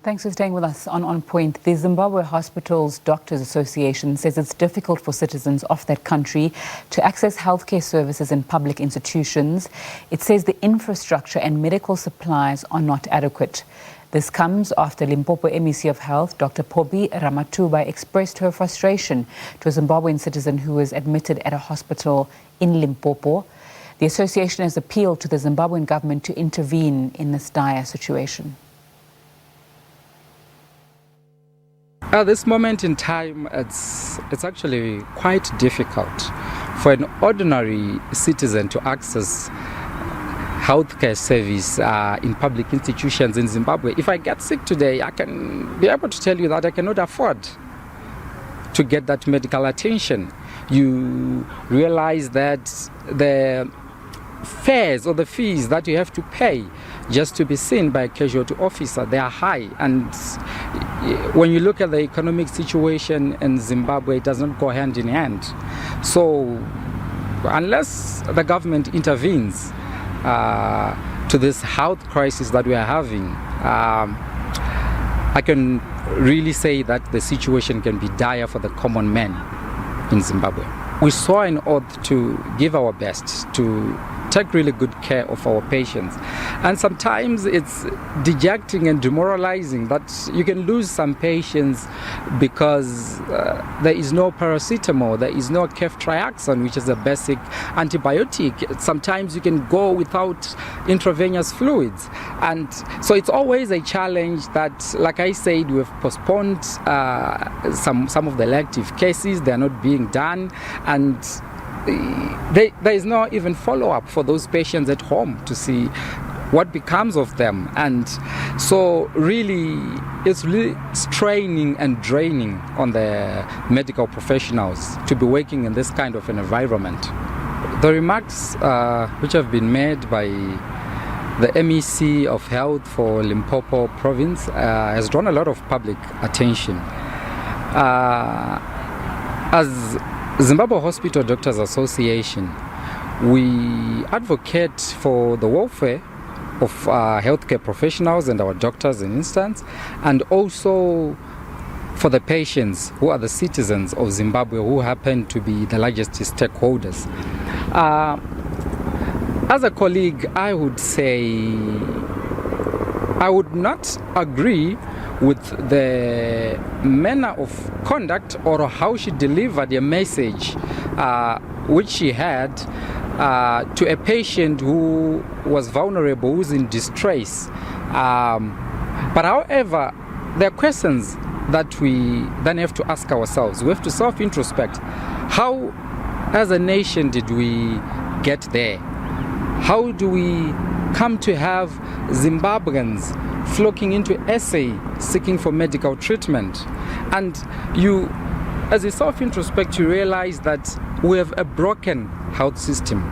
Thanks for staying with us on Point. The Zimbabwe Hospital Doctors Association says it's difficult for citizens of that country to access healthcare services in public institutions. It says the infrastructure and medical supplies are not adequate. This comes after Limpopo MEC of Health, Dr. Phophi Ramathuba, expressed her frustration to a Zimbabwean citizen who was admitted at a hospital in Limpopo. The association has appealed to the Zimbabwean government to intervene in this dire situation. At this moment in time, it's actually quite difficult for an ordinary citizen to access healthcare service in public institutions in Zimbabwe. If I get sick today, I can be able to tell you that I cannot afford to get that medical attention. You realize that the fares or the fees that you have to pay just to be seen by a casualty officer, they are high. And when you look at the economic situation in Zimbabwe, it does not go hand in hand. So unless the government intervenes to this health crisis that we are having, I can really say that the situation can be dire for the common man in Zimbabwe. We saw an oath to give our best to take really good care of our patients. And sometimes it's dejecting and demoralizing that you can lose some patients because there is no paracetamol, there is no ceftriaxone, which is a basic antibiotic. Sometimes you can go without intravenous fluids. And so it's always a challenge that, like I said, we've postponed some of the elective cases. They're not being done. And there is no even follow-up for those patients at home to see what becomes of them. And so really, it's really straining and draining on the medical professionals to be working in this kind of an environment. The remarks which have been made by the MEC of Health for Limpopo province has drawn a lot of public attention. As Zimbabwe Hospital Doctors Association, we advocate for the welfare of healthcare professionals and our doctors, in instance, and also for the patients who are the citizens of Zimbabwe who happen to be the largest stakeholders. As a colleague, I would say I would not agree with the manner of conduct or how she delivered a message which she had to a patient who was vulnerable, who's in distress. But however, there are questions that we then have to ask ourselves. We have to self-introspect. How, as a nation, did we get there? How do we come to have Zimbabweans flocking into SA seeking for medical treatment? And as you self-introspect, you realize that we have a broken health system.